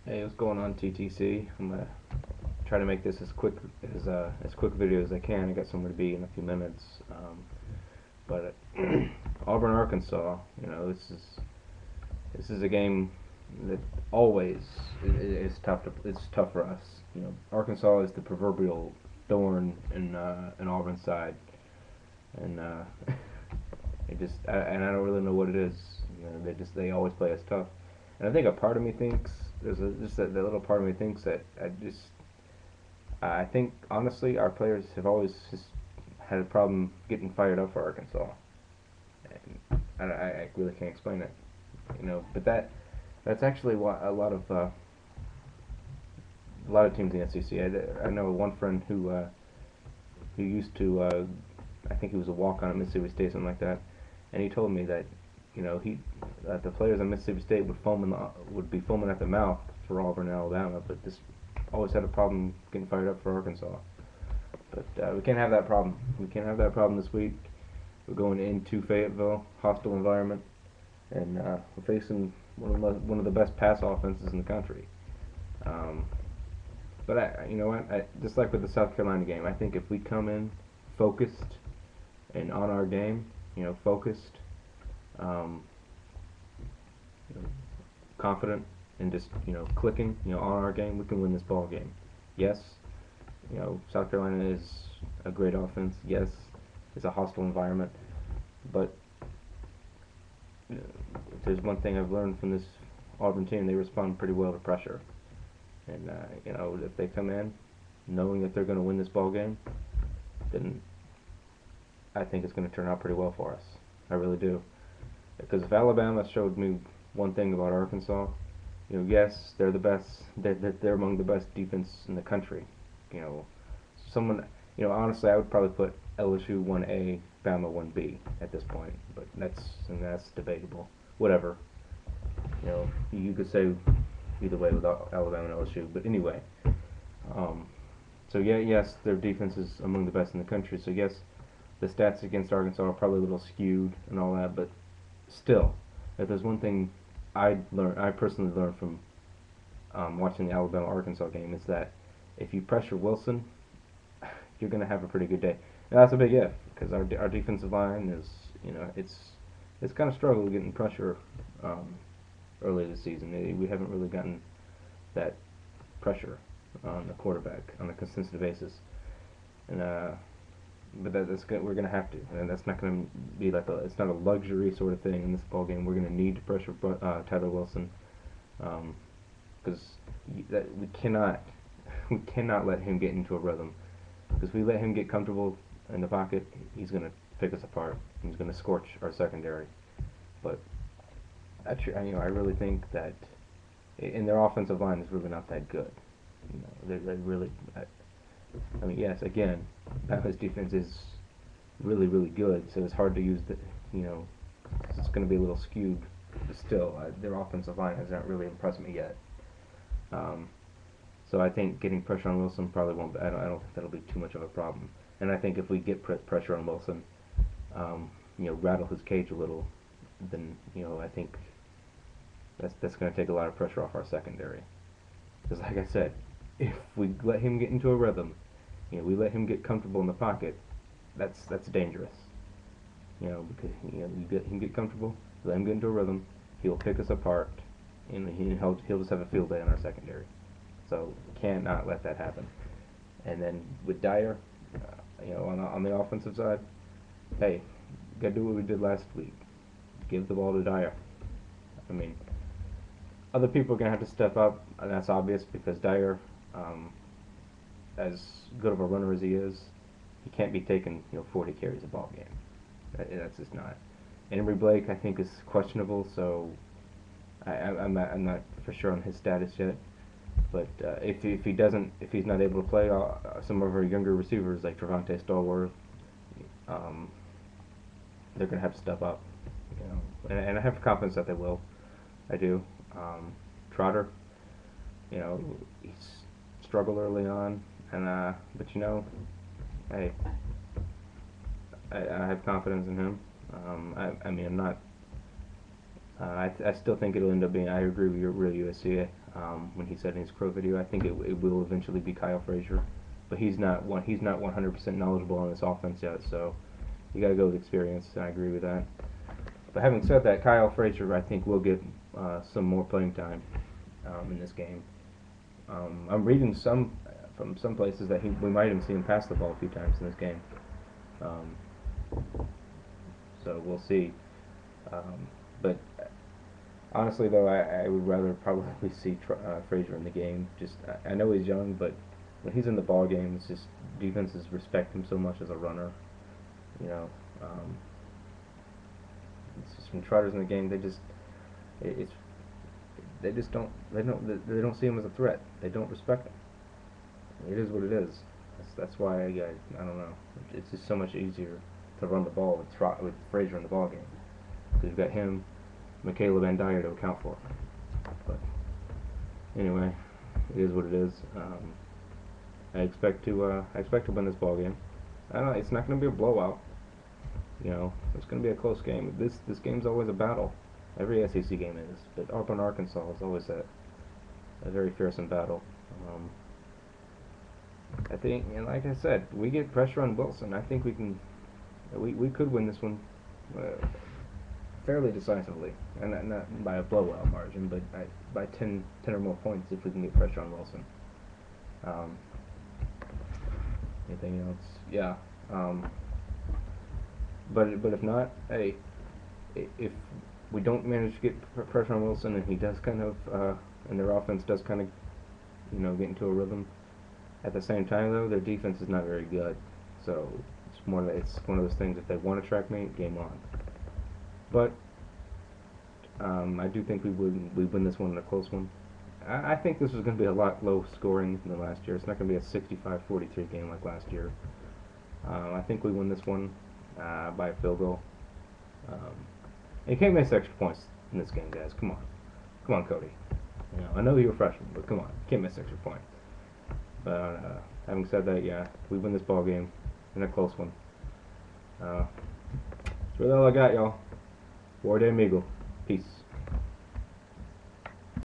Hey, what's going on, TTC? I'm gonna try to make this as quick video as I can. I got somewhere to be in a few minutes. But Auburn, Arkansas. This is a game that always is tough. It's tough for us. Arkansas is the proverbial thorn in Auburn's side, and and I don't really know what it is. They always play us tough, and I think a part of me thinks just that little part of me thinks that I think honestly our players have always just had a problem getting fired up for Arkansas, and I really can't explain it. But that's actually what a lot of teams in the SEC. I know one friend who used to I think he was a walk on at Mississippi State, something like that, and he told me that he that the players at Mississippi State would be foaming at the mouth for Auburn and Alabama, but this always had a problem getting fired up for Arkansas. But we can't have that problem. We can't have that problem this week. We're going into Fayetteville, hostile environment, and we're facing one of the best pass offenses in the country. Um, but you know what? Just like with the South Carolina game, I think if we come in focused and on our game, focused, um, confident, and just clicking, on our game, we can win this ball game. Yes, South Carolina is a great offense. Yes, it's a hostile environment, but if there's one thing I've learned from this Auburn team, they respond pretty well to pressure. And if they come in knowing that they're going to win this ball game, then I think it's going to turn out pretty well for us. I really do. Because if Alabama showed me one thing about Arkansas, yes, they're the best. They're among the best defense in the country. You know, someone, honestly, I would probably put LSU 1A, Bama 1B at this point. But that's debatable. Whatever. You could say either way with Alabama and LSU. But anyway, so yeah, yes, their defense is among the best in the country. So yes, the stats against Arkansas are probably a little skewed and all that, but still, if there's one thing I personally learned from watching the Alabama-Arkansas game is that if you pressure Wilson, you're going to have a pretty good day. Now that's a big if, because our defensive line is, it's kind of struggled getting pressure early this season. We haven't really gotten that pressure on the quarterback on a consistent basis, and but that's good. We're gonna have to, and that's not gonna be like it's not a luxury sort of thing in this ball game. We're gonna need to pressure Tyler Wilson, because we cannot we cannot let him get into a rhythm. Because if we let him get comfortable in the pocket, he's gonna pick us apart. He's gonna scorch our secondary. But I really think that in their offensive line is really not that good. They really. I mean, yes, again, Bama's defense is really, really good, so it's hard to use it's going to be a little skewed. But still, their offensive line has not really impressed me yet. So I think getting pressure on Wilson probably won't. I don't think that'll be too much of a problem. And I think if we get pressure on Wilson, rattle his cage a little, then I think that's going to take a lot of pressure off our secondary. Because like I said, if we let him get into a rhythm, we let him get comfortable in the pocket, that's dangerous. Because you get him get comfortable, let him get into a rhythm, he'll pick us apart, and he'll just have a field day in our secondary. So cannot let that happen. And then with Dyer, on the offensive side, hey, gotta do what we did last week. Give the ball to Dyer. I mean, other people are gonna have to step up, and that's obvious because Dyer, as good of a runner as he is, he can't be taking 40 carries a ball game. That's just not. And Emory Blake, I think, is questionable, so I'm not for sure on his status yet. But if he's not able to play, some of our younger receivers like Trevante Stallworth, they're gonna have to step up. And I have confidence that they will. I do. Trotter, he's struggled early on, and but hey, I have confidence in him. I mean, I'm not I still think it'll end up being. I agree with your real USC when he said in his Crow video. I think it will eventually be Kyle Frazier, but he's not 100% knowledgeable on this offense yet. So you got to go with experience. And I agree with that. But having said that, Kyle Frazier I think will get some more playing time in this game. I'm reading from some places that we might even see him pass the ball a few times in this game. Um, so we'll see. But honestly, though, I would rather probably see Frazier in the game. Just I know he's young, but when he's in the ball game, it's just defenses respect him so much as a runner. You know, it's just when Trotter's in the game, it's they don't see him as a threat. They don't respect him. It is what it is. That's why I don't know. It's just so much easier to run the ball with Frazier in the ball game because you've got him, Michaela Van Dyer to account for. But anyway, it is what it is. I expect to win this ball game. I don't know. It's not going to be a blowout. You know, it's going to be a close game. This game's always a battle. Every SEC game is, but Auburn, Arkansas is always a very fearsome battle. I think, and like I said, we get pressure on Wilson. I think we could win this one fairly decisively, and not by a blowout margin, but by 10 or more points if we can get pressure on Wilson. Anything else? Yeah. But if not, hey, if we don't manage to get pressure on Wilson and he does kind of, and their offense does kind of, get into a rhythm. At the same time, though, their defense is not very good. So it's one of those things. If they want to track me, game on. But I do think we win this one in a close one. I think this is going to be a lot low scoring than last year. It's not going to be a 65-43 game like last year. I think we win this one by a field goal. And you can't miss extra points in this game, guys. Come on, Cody. I know you're a freshman, but come on, you can't miss extra point. But having said that, yeah, we win this ball game in a close one. That's really all I got, y'all. War Day Meagle.